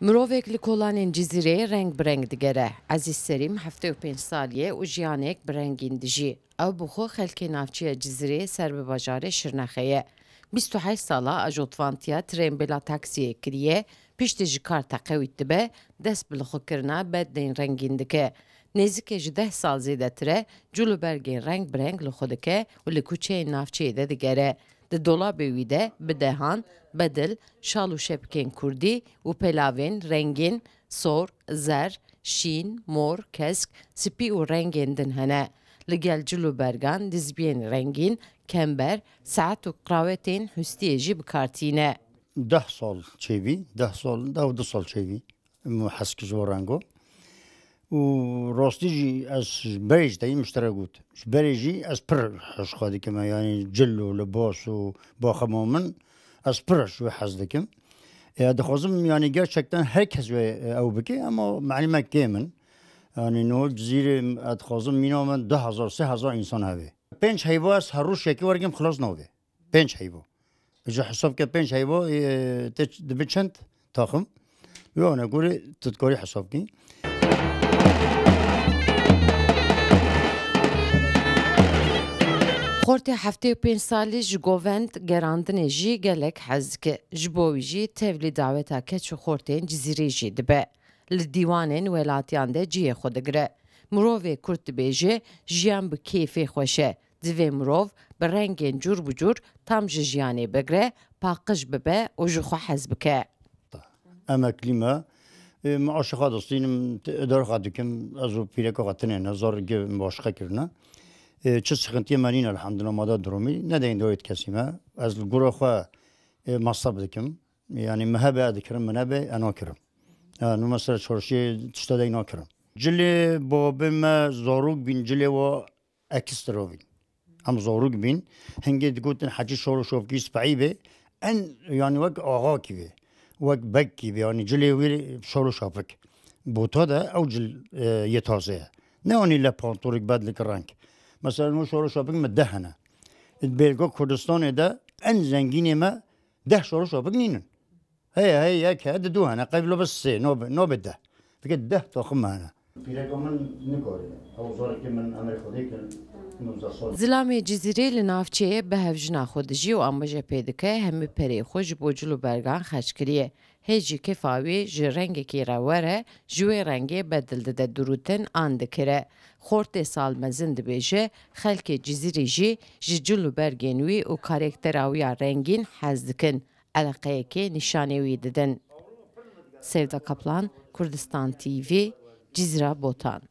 Mirovek li kolanên cizîreyê reng bi reng digere. Ezîz Serîm 75 salî ye û jiyanek bi rengîn dijî. Ew bi xwe xelkê navçeya Cizîreyê ser bi bajarê Şirnexê ye. 28 sala ajotvantiya trênbêla taksiyê kiriye, piştî ji kar teqewît dibe, dest bi lixwekirina bedlên rengîn dike. Nêzîkê ji 10 sal zêdetir e, culûbergên reng bi reng li xwe dike û li kûçeyên navçeyê de digere. Di dolabê wî de bi dehan, bedil, şal û şepkên Kurdî û pelavên rengîn, sor, zer, şîn, mor, kesk, spî û rengên din hene. Li gel cilûbergan, dizbiyên rengîn, kember, saet û qrawetên hûstiyê jî bikartîne. 10 sal çêvî, 10 sal, 10 sal çêvî heskî ji bo rengo. û rastî jî ez ji berê jî teyî miştere got. Ji berê jî ez pir hişxa dikim, yanî cil û libas û baxema min ez pir ji wê hez dikim. Dixwazim yanî gerçekten herkes wê ew bike ama menî me kêm min. Yani no Cizîrê dixwazim mîna min 2000-3000 însan hebe. 5 heyva ez her roj yekê wergim xilas nabe. 5 heyva. Ji hesab ke 5 heyva dibe çend taxim. Yani gorê tu dikarî hesab kî. Xortê 75 salî ji govend gerandinê jî gelek hez dike. Ji bo wî jî tevlî daweta keç û xortên Cizîrê jî dibe. Li dîwanên welatiyan de ciyê xwe digire. Mirovê Kurd dibêje jiyan bi kêfê xweş e. Divê mirov bi rengên cur bi cur tam ji jiyanê bigire, paqij bibe û ji xwe hez bike. Emeklî me aşiqa dostînim idare dikim ez û pîreka xwe tinê ne zarokê aşiqa kirine. Çi sıxıntıya menîn elhamdülillah mada durumî nedeyên dawet kesî me. Ez li gora xwe masraf dikim. Yani me hebe dikirim, min hebe nakirim. Yani mesela çarşıya tişta dey nakirim. Cilê babê me zarok bîn cilê we ekstra bîn. Em zarok bîn. Hingê digotin hecî şor û şovkî spehî be en yani wek axa kî be. Wek bek kî be. Yani cilê wê şor û şapik. Bota da ew cil yê taze ye. Ne anî lepantorik bedlik renk. Mesela o şoru şopik me 10 hene. Belga Kurdistanê de en zengînê me 10 şoru şopik nînin. Hey yek he di 2 hene. Qeblo bes 3 nobe 10. Fikir 10 taxim me hene. Pîreka min nikare. Ew zarokê min emerê xwedê kirin. Zilamê Cizîrê li navçeyê bi hevjina xwe dijî û ambaje pê dike hemû perê xwe ji bo cilûbergan xerç kiriye. Hê jî kefa wê ji rengekî re were ji wê rengê bedil dide durûtin an dikire. Xortê salmezin dibêje xelkê Cizîrê jî ji cilûbergên wî û karaktera wî ya rengîn hez dikin. Eleqeyekê nîşanê wî didin. Sevda Kaplan, Kurdistan TV, Cizre Botan.